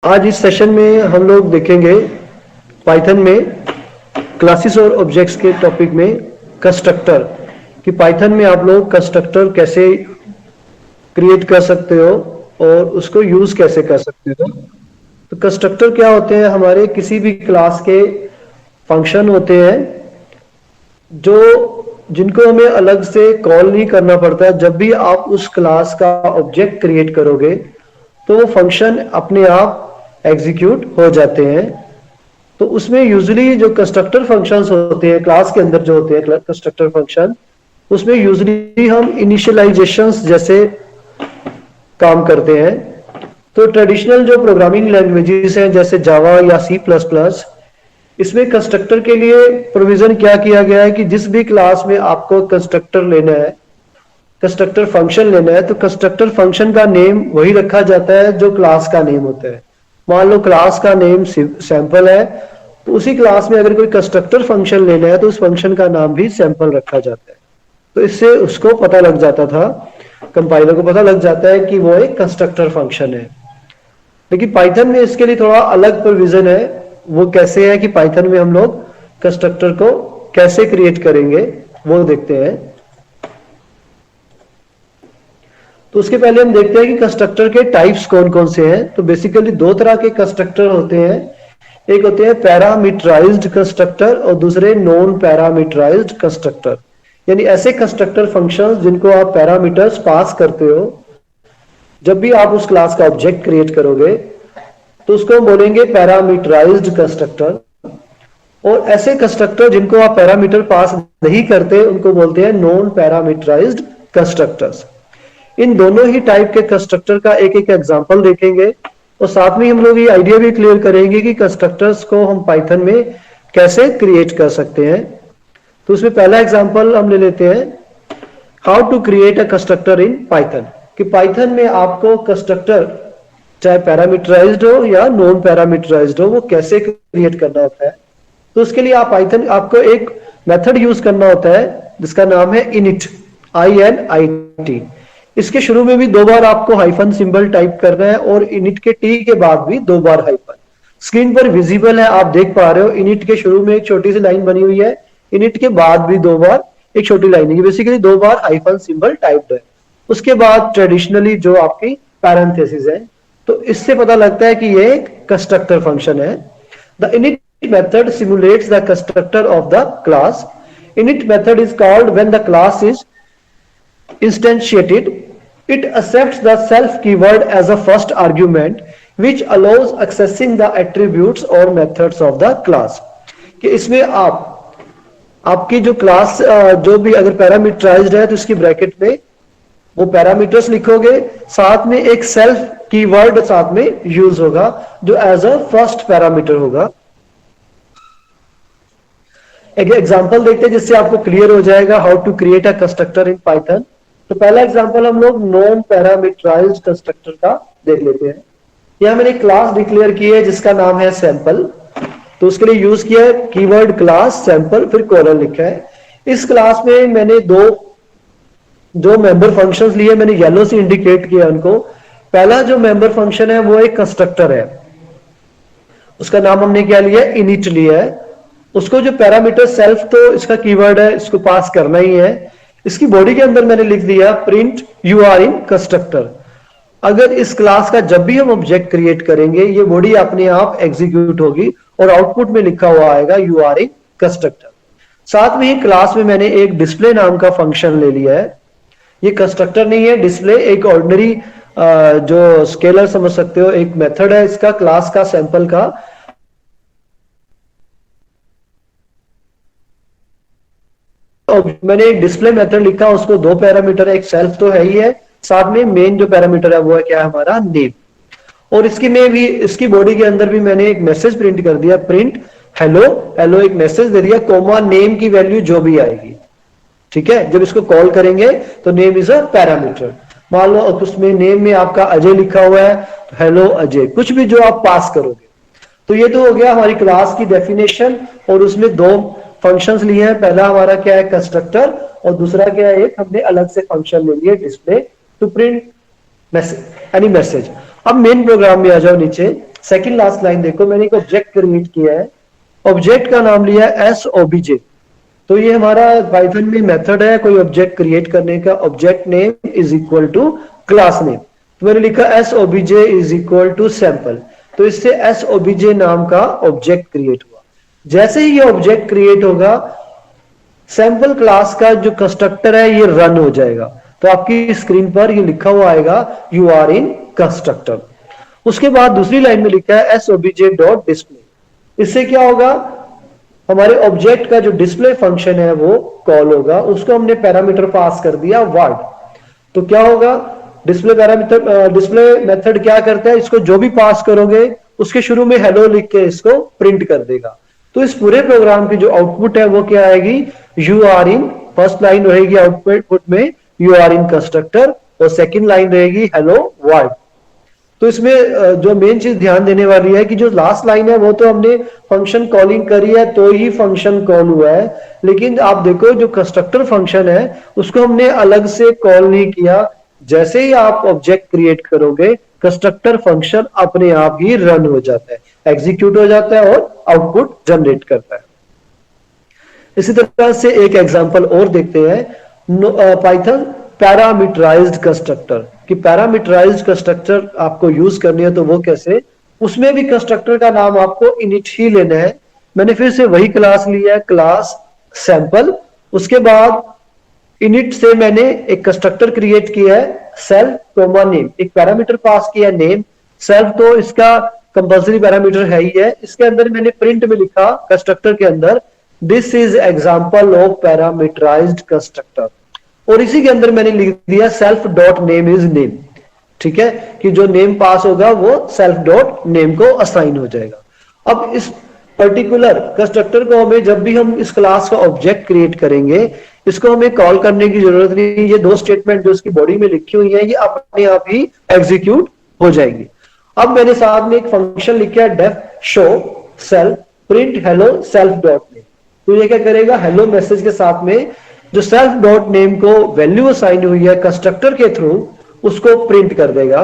आज इस सेशन में हम लोग देखेंगे पाइथन में क्लासेस और ऑब्जेक्ट्स के टॉपिक में कंस्ट्रक्टर कि पाइथन में आप लोग कंस्ट्रक्टर कैसे क्रिएट कर सकते हो और उसको यूज कैसे कर सकते हो। तो कंस्ट्रक्टर क्या होते हैं? हमारे किसी भी क्लास के फंक्शन होते हैं जो जिनको हमें अलग से कॉल नहीं करना पड़ता। जब भी आप उस क्लास का ऑब्जेक्ट क्रिएट करोगे तो वो फंक्शन अपने आप एग्जीक्यूट हो जाते हैं। तो उसमें यूजुअली जो कंस्ट्रक्टर फंक्शंस होते हैं क्लास के अंदर जो होते हैं कंस्ट्रक्टर फंक्शन, उसमें यूजुअली हम इनिशियलाइजेशंस जैसे काम करते हैं। तो ट्रेडिशनल जो प्रोग्रामिंग लैंग्वेजेस हैं जैसे जावा या सी प्लस प्लस, इसमें कंस्ट्रक्टर के लिए प्रोविजन क्या किया गया है कि जिस भी क्लास में आपको कंस्ट्रक्टर लेना है, कंस्ट्रक्टर फंक्शन लेना है, तो कंस्ट्रक्टर फंक्शन का नेम वही रखा जाता है जो क्लास का नेम होता है। मान लो क्लास का नेम सैंपल है, तो उसी क्लास में अगर कोई कंस्ट्रक्टर फंक्शन लेना है तो उस फंक्शन का नाम भी सैंपल रखा जाता है। तो इससे उसको पता लग जाता था, कंपाइलर को पता लग जाता है कि वो एक कंस्ट्रक्टर फंक्शन है। लेकिन पाइथन में इसके लिए थोड़ा अलग प्रोविजन है। वो कैसे है कि पाइथन में हम लोग कंस्ट्रक्टर को कैसे क्रिएट करेंगे वो देखते हैं। तो उसके पहले हम देखते हैं कि कंस्ट्रक्टर के टाइप्स कौन कौन से हैं। तो बेसिकली दो तरह के कंस्ट्रक्टर होते हैं। एक होते हैं पैरामीटराइज्ड कंस्ट्रक्टर और दूसरे नॉन पैरामीटराइज्ड कंस्ट्रक्टर, यानी ऐसे कंस्ट्रक्टर फंक्शंस जिनको आप पैरामीटर्स पास करते हो। जब भी आप उस क्लास का ऑब्जेक्ट क्रिएट करोगे तो उसको हम बोलेंगे पैरामीटराइज्ड कंस्ट्रक्टर। और ऐसे कंस्ट्रक्टर जिनको आप पैरामीटर पास नहीं करते उनको बोलते हैं नॉन पैरामीटराइज्ड कंस्ट्रक्टर्स। इन दोनों ही टाइप के कंस्ट्रक्टर का एक एक एग्जांपल देखेंगे और साथ में हम लोग ये आइडिया भी क्लियर करेंगे कि कंस्ट्रक्टर्स को हम पाइथन में कैसे क्रिएट कर सकते हैं। तो उसमें पहला एग्जांपल हम ले लेते हैं, how to create a constructor in Python. कि पाइथन में आपको कंस्ट्रक्टर चाहे पैरामीटराइज्ड हो या नॉन पैरामीटराइज्ड हो वो कैसे क्रिएट करना होता है। तो उसके लिए आपको एक मेथड यूज करना होता है जिसका नाम है इनिट, INIT। इसके शुरू में भी दो बार आपको हाइफन सिंबल टाइप करना है और इनिट के टी के बाद भी दो बार हाइफन। स्क्रीन पर विजिबल है, आप देख पा रहे हो। इनिट के शुरू में एक छोटी सी लाइन बनी हुई है, इनिट के बाद भी दो बार एक छोटी लाइन है। बेसिकली दो बार हाइफन सिंबल टाइप्ड है। उसके बाद ट्रेडिशनली जो आपकी पैरेंथेसिस है। तो इससे पता लगता है कि ये एक कंस्ट्रक्टर फंक्शन है। The init method simulates the constructor of the class. Init method is called when the class is instantiated. It accepts the self keyword as a first argument, which allows accessing the attributes or methods of the class. कि इसमें आपकी जो class जो भी अगर parameterised है तो इसकी ब्रैकेट में वो पैरामीटर्स लिखोगे, साथ में एक सेल्फ कीवर्ड साथ में यूज होगा जो एज अ फर्स्ट पैरामीटर होगा। एक एग्जांपल देखते हैं जिससे आपको क्लियर हो जाएगा how to create a constructor in Python. तो पहला एग्जांपल हम लोग नॉन पैरामीटराइज्ड कंस्ट्रक्टर का देख लेते हैं। यहां मैंने क्लास डिक्लेयर की है जिसका नाम है सैंपल। तो उसके लिए यूज किया है कीवर्ड क्लास सैंपल, फिर कोलन लिखा है। इस क्लास में मैंने दो मेंबर फंक्शंस लिए, मैंने येलो से इंडिकेट किया उनको। पहला जो मेंबर फंक्शन है वो एक कंस्ट्रक्टर है, उसका नाम हमने क्या लिया, इनिट लिया है। उसको जो पैरामीटर सेल्फ तो इसका कीवर्ड है, इसको पास करना ही है। इसकी बॉडी के अंदर मैंने लिख दिया print you are in constructor. अगर इस क्लास का जब भी हम ऑब्जेक्ट क्रिएट करेंगे ये बॉडी अपने आप एग्जीक्यूट होगी और आउटपुट में लिखा हुआ आएगा यू आर इन कंस्ट्रक्टर। साथ में ही क्लास में मैंने एक डिस्प्ले नाम का फंक्शन ले लिया है। ये कंस्ट्रक्टर नहीं है, डिस्प्ले एक ऑर्डिनरी जो स्केलर समझ सकते हो, एक मेथड है इसका क्लास का सैंपल का। मैंने एक डिस्प्ले मेथड लिखा, उसको दो पैरामीटर है, एक सेल्फ तो है ही है, साथ में मेन जो पैरामीटर है वो है क्या है हमारा नेम। और इसकी बॉडी के अंदर भी मैंने एक मैसेज प्रिंट कर दिया, प्रिंट हेलो हेलो, एक मैसेज दे दिया कोमा नेम की वैल्यू जो भी आएगी। ठीक है, जब इसको कॉल करेंगे तो नेम इज अ पैरामीटर। मान लो उसमें नेम में आपका अजय लिखा हुआ है तो हेलो अजय, कुछ भी जो आप पास करोगे। तो ये तो हो गया हमारी क्लास की डेफिनेशन और उसमें दो फंक्शंस लिए हैं। पहला हमारा क्या है कंस्ट्रक्टर और दूसरा क्या है, एक हमने अलग से फंक्शन ले लिया display to print message any message. अब मेन प्रोग्राम में आ जाओ नीचे। सेकंड लास्ट लाइन देखो, मैंने एक ऑब्जेक्ट क्रिएट किया है, ऑब्जेक्ट का नाम लिया है एस ओबीजे। तो ये हमारा पाइथन में मेथड है कोई ऑब्जेक्ट क्रिएट करने का, object name is equal to class name. तो मैंने लिखा s OBJ is equal to sample, तो इससे एस ओबीजे नाम का ऑब्जेक्ट क्रिएट हुआ। जैसे ही ये ऑब्जेक्ट क्रिएट होगा, सैंपल क्लास का जो कंस्ट्रक्टर है ये रन हो जाएगा, तो आपकी स्क्रीन पर ये लिखा हुआ आएगा यू आर इन कंस्ट्रक्टर। उसके बाद दूसरी लाइन में लिखा है एस ओबीजे डॉट डिस्प्ले। इससे क्या होगा, हमारे ऑब्जेक्ट का जो डिस्प्ले फंक्शन है वो कॉल होगा, उसको हमने पैरामीटर पास कर दिया वर्ड। तो क्या होगा, डिस्प्ले पैरामीटर, डिस्प्ले मेथड क्या करता है, इसको जो भी पास करोगे उसके शुरू में हेलो लिख के इसको प्रिंट कर देगा। तो इस पूरे प्रोग्राम की जो आउटपुट है वो क्या आएगी, you are in, first line रहेगी आउटपुट में यू आर इन कंस्ट्रक्टर, और सेकंड लाइन रहेगी हेलो वर्ल्ड। तो इसमें जो मेन चीज ध्यान देने वाली है कि जो लास्ट लाइन है वो तो हमने फंक्शन कॉलिंग करी है तो ही फंक्शन कॉल हुआ है, लेकिन आप देखो जो कंस्ट्रक्टर फंक्शन है उसको हमने अलग से कॉल नहीं किया। जैसे ही आप ऑब्जेक्ट क्रिएट करोगे, कंस्ट्रक्टर फंक्शन अपने आप ही रन हो जाता है, एग्जीक्यूट हो जाता है और आउटपुट जनरेट करता है। इसी तरह से एक एग्जांपल और देखते हैं, पाइथन पैरामीटराइज्ड कंस्ट्रक्टर, कि पैरामीटराइज्ड कंस्ट्रक्टर आपको यूज करनी है तो वो कैसे, उसमें भी कंस्ट्रक्टर का नाम आपको इनिट ही लेना है। मैंने फिर से वही क्लास लिया है, क्लास सैंपल। उसके बाद इनिट से मैंने एक कंस्ट्रक्टर क्रिएट किया है सेल्फ कोमा नेम, एक पैरामीटर पास किया है नेम। सेल्फ तो इसका कंपल्सरी पैरामीटर है ही है, इसके अंदर मैंने प्रिंट में लिखा कंस्ट्रक्टर के अंदर this is example of parameterized constructor, और इसी के अंदर मैंने लिख दिया self dot name is name. ठीक है, कि जो नेम पास होगा वो सेल्फ डॉट नेम को असाइन हो जाएगा। अब इस पर्टिकुलर कंस्ट्रक्टर को हमें जब भी हम इस क्लास का ऑब्जेक्ट क्रिएट करेंगे, इसको हमें कॉल करने की जरूरत नहीं। ये दो स्टेटमेंट जो इसकी बॉडी में लिखी हुई है ये अपने आप ही एग्जीक्यूट हो जाएगी। अब मैंने साथ में एक फंक्शन लिखा है def show self print hello self dot name. तो ये क्या करेगा, हेलो मैसेज के साथ में जो सेल्फ डॉट नेम को वैल्यू असाइन हुई है कंस्ट्रक्टर के थ्रू उसको प्रिंट कर देगा।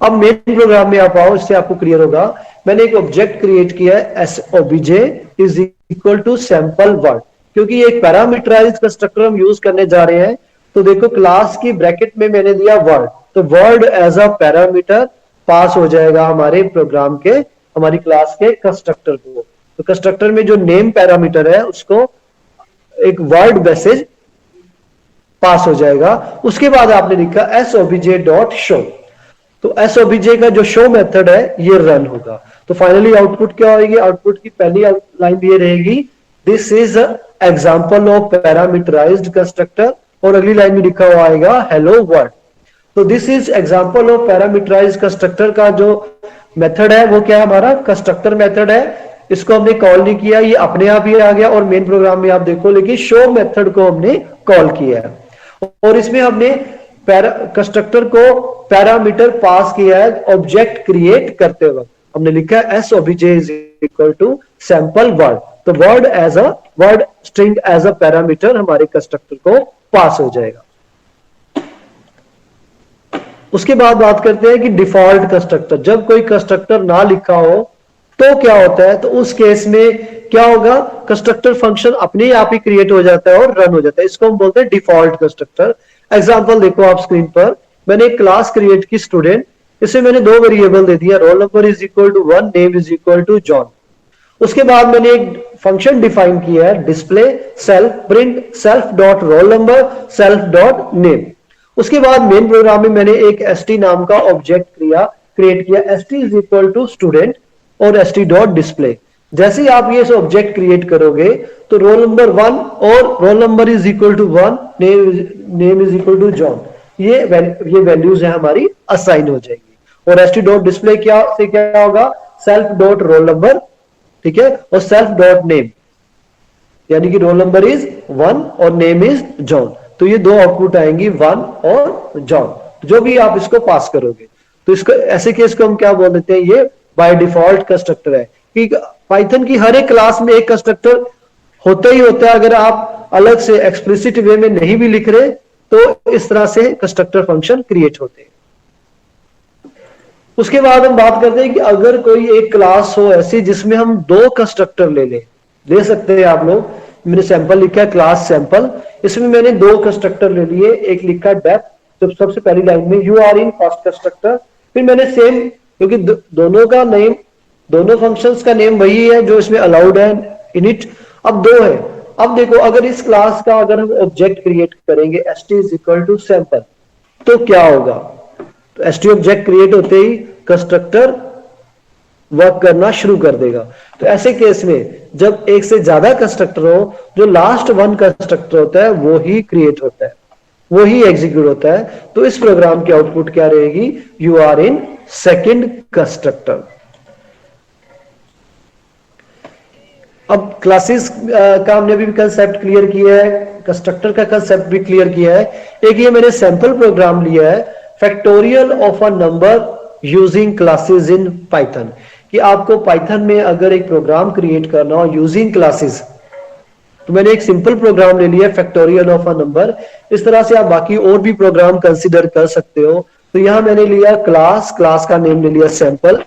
अब मेन प्रोग्राम में आप आओ, इससे आपको क्लियर होगा। मैंने एक ऑब्जेक्ट क्रिएट किया है S OBJ is equal to sample word, क्योंकि ये एक पैरामीटराइज्ड कंस्ट्रक्टर हम यूज करने जा रहे हैं। तो देखो क्लास की ब्रैकेट में मैंने दिया वर्ड, तो word as a parameter pass हो जाएगा हमारे प्रोग्राम के, हमारी क्लास के कंस्ट्रक्टर को। तो कंस्ट्रक्टर में जो नेम पैरामीटर है उसको एक वर्ड मैसेज पास हो जाएगा। उसके बाद आपने लिखा एस ओबीजे डॉट शो, तो एस ओबीजे का जो शो मेथड है ये रन होगा। तो फाइनली आउटपुट क्या होगी, आउटपुट की पहली लाइन ये रहेगी this is example of parameterized constructor, और अगली लाइन में लिखा हुआ आएगा हेलो वर्ल्ड। तो this is example of parameterized constructor का जो मेथड है वो क्या है, हमारा कंस्ट्रक्टर मेथड है। इसको हमने कॉल नहीं किया, ये अपने आप ही आ गया। और मेन प्रोग्राम में आप देखो, लेकिन शो मेथड को हमने कॉल किया है, और इसमें हमने कंस्ट्रक्टर को पैरामीटर पास किया है ऑब्जेक्ट क्रिएट करते वक्त। हमने लिखा है S OBJ is equal to sample word, तो word as a word string as a parameter हमारे कंस्ट्रक्टर को पास हो जाएगा। उसके बाद बात करते हैं कि डिफॉल्ट कंस्ट्रक्टर, जब कोई कंस्ट्रक्टर ना लिखा हो तो क्या होता है। तो उस केस में क्या होगा, कंस्ट्रक्टर फंक्शन अपने आप ही क्रिएट हो जाता है और रन हो जाता है, इसको हम बोलते हैं डिफॉल्ट कंस्ट्रक्टर। एग्जांपल देखो आप स्क्रीन पर, मैंने एक क्लास क्रिएट की स्टूडेंट, इसे मैंने दो वेरिएबल दे दिया, roll number is equal to 1, name is equal to John. उसके बाद मैंने एक फंक्शन डिफाइन किया है display self print self dot roll number self dot name. उसके बाद मेन प्रोग्राम में मैंने एक st नाम का ऑब्जेक्ट क्रिएट किया, st is equal to student और st डॉट डिस्प्ले। जैसे ही आप ये ऑब्जेक्ट क्रिएट करोगे तो रोल नंबर 1 और roll number is equal to 1, name is equal to John, ये वैल्यूज है हमारी असाइन हो जाएगी। और st डॉट डिस्प्ले क्या होगा, सेल्फ डॉट रोल नंबर, ठीक है, और सेल्फ डॉट नेम, यानी कि रोल नंबर इज 1 और नेम इज जॉन। तो ये दो आउटपुट आएंगी 1 और जॉन, जो भी आप इसको पास करोगे। तो इसको ऐसे केस को हम क्या बोल देते हैं, ये बाय डिफॉल्ट कंस्ट्रक्टर है। कि पाइथन की हर एक क्लास में एक कंस्ट्रक्टर होता ही होता है, अगर आप अलग से एक्सप्लिसिट वे में नहीं भी लिख रहे तो इस तरह से कंस्ट्रक्टर फंक्शन क्रिएट होते हैं। उसके बाद हम बात करते हैं कि अगर कोई एक क्लास हो ऐसी जिसमें हम दो कंस्ट्रक्टर ले सकते हैं आप लोग। मैंने सैंपल लिखा है क्लास सैंपल, इसमें मैंने दो कंस्ट्रक्टर ले लिए, एक लिखा डेप्थ तो सबसे पहली लाइन में you are in first constructor, फिर मैंने सेम क्योंकि दोनों का नेम दोनों फंक्शंस का नेम वही है जो इसमें अलाउड है इनिट, अब दो है। अब देखो अगर इस क्लास का अगर हम ऑब्जेक्ट क्रिएट करेंगे st is equal to sample तो क्या होगा, तो st ऑब्जेक्ट क्रिएट होते ही कंस्ट्रक्टर वर्क करना शुरू कर देगा। तो ऐसे केस में जब एक से ज्यादा कंस्ट्रक्टर हो, जो लास्ट वन कंस्ट्रक्टर होता है वो ही क्रिएट होता है, वो ही एग्जीक्यूट होता है। तो इस प्रोग्राम की आउटपुट क्या रहेगी, you are in second constructor. अब क्लासेस का हमने भी कंसेप्ट क्लियर किया है, कंस्ट्रक्टर का कंसेप्ट भी क्लियर किया है। एक ये मैंने सैंपल प्रोग्राम लिया है, factorial of a number using classes in Python, कि आपको पाइथन में अगर एक प्रोग्राम क्रिएट करना हो यूजिंग क्लासेस, तो मैंने एक सिंपल प्रोग्राम ले लिया फैक्टोरियल ऑफ अ नंबर। इस तरह से आप बाकी और भी प्रोग्राम कंसीडर कर सकते हो। तो यहां मैंने लिया क्लास, क्लास का नेम ले लिया सैंपल,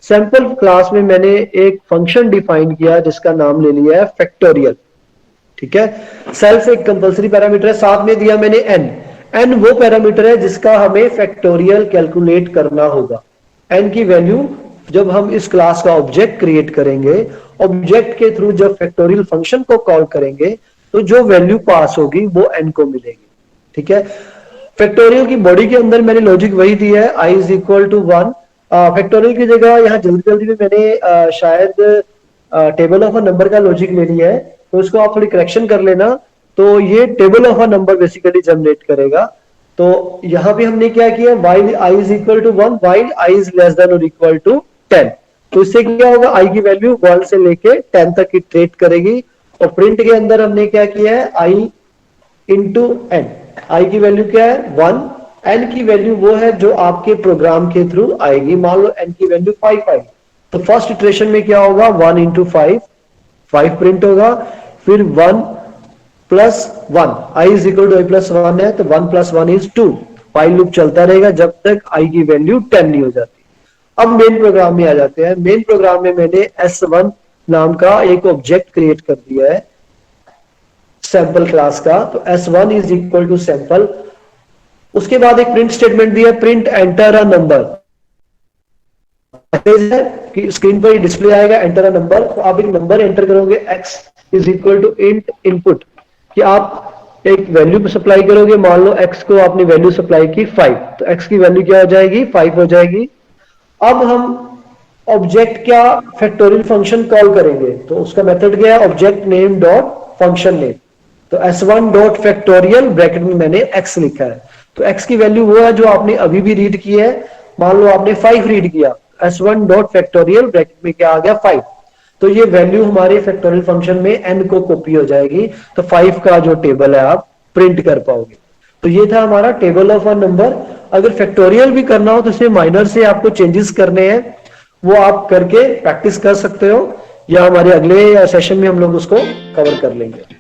सैंपल क्लास में मैंने एक फंक्शन डिफाइन किया जिसका नाम ले लिया है फैक्टोरियल, ठीक है। सेल्फ एक कंपलसरी पैरामीटर है, साथ में दिया मैंने एन, एन वो पैरामीटर है जिसका हमें फैक्टोरियल कैलकुलेट करना होगा। एन की वैल्यू जब हम इस क्लास का ऑब्जेक्ट क्रिएट करेंगे, ऑब्जेक्ट के थ्रू जब फैक्टोरियल फंक्शन को कॉल करेंगे तो जो वैल्यू पास होगी वो एन को मिलेगी, ठीक है। फैक्टोरियल की बॉडी के अंदर मैंने लॉजिक वही दिया है, आई इज इक्वल टू 1। फैक्टोरियल की जगह यहाँ जल्दी जल्दी में मैंने शायद टेबल ऑफ अ नंबर का लॉजिक ले लिया है, तो उसको आप थोड़ी करेक्शन कर लेना। तो ये table of a number basically generate करेगा। तो यहाँ पे हमने क्या किया, while I is equal to 1, while I is less than or equal to 10। तो इससे क्या होगा, आई की वैल्यू 1 से लेके 10 तक इटरेट करेगी। और प्रिंट के अंदर हमने क्या किया है, आई इंटू एन, आई की वैल्यू क्या है 1, एन की वैल्यू वो है जो आपके प्रोग्राम के थ्रू आएगी। मान लो एन की वैल्यू 5 आई, तो फर्स्ट इटरेशन में क्या होगा 1 इंटू 5, 5 प्रिंट होगा, फिर 1 plus 1, I is equal to I plus 1 है तो 1 प्लस 1 इज 2। फाइल लूप चलता रहेगा जब तक आई की वैल्यू 10 नहीं हो जाती। अब मेन प्रोग्राम में आ जाते हैं। मेन प्रोग्राम में मैंने S1 नाम का एक ऑब्जेक्ट क्रिएट कर दिया है सैंपल क्लास का, तो S1 is equal to sample. उसके बाद एक प्रिंट स्टेटमेंट दिया, प्रिंट एंटर अ नंबर, कि स्क्रीन पर डिस्प्ले आएगा एंटर अ नंबर। तो आप एक नंबर एंटर करोगे, x is equal to int input, कि आप एक वैल्यू सप्लाई करोगे। मान लो x को आपने वैल्यू सप्लाई की 5, तो x की वैल्यू क्या हो जाएगी 5 हो जाएगी। अब हम ऑब्जेक्ट क्या फैक्टोरियल फंक्शन कॉल करेंगे, तो उसका मेथड क्या है, object name dot function name. तो S1 डॉट फैक्टोरियल ब्रैकेट में मैंने x लिखा है, तो x की वैल्यू वो है जो आपने अभी भी रीड की है। मान लो आपने 5 रीड किया, S1 डॉट फैक्टोरियल ब्रैकेट में क्या आ गया 5, तो ये वैल्यू हमारे फैक्टोरियल फंक्शन में n को कॉपी हो जाएगी। तो 5 का जो टेबल है आप प्रिंट कर पाओगे। तो ये था हमारा टेबल ऑफ अ नंबर। अगर फैक्टोरियल भी करना हो तो इसमें माइनर से आपको चेंजेस करने हैं, वो आप करके प्रैक्टिस कर सकते हो, या हमारे अगले सेशन में हम लोग उसको कवर कर लेंगे।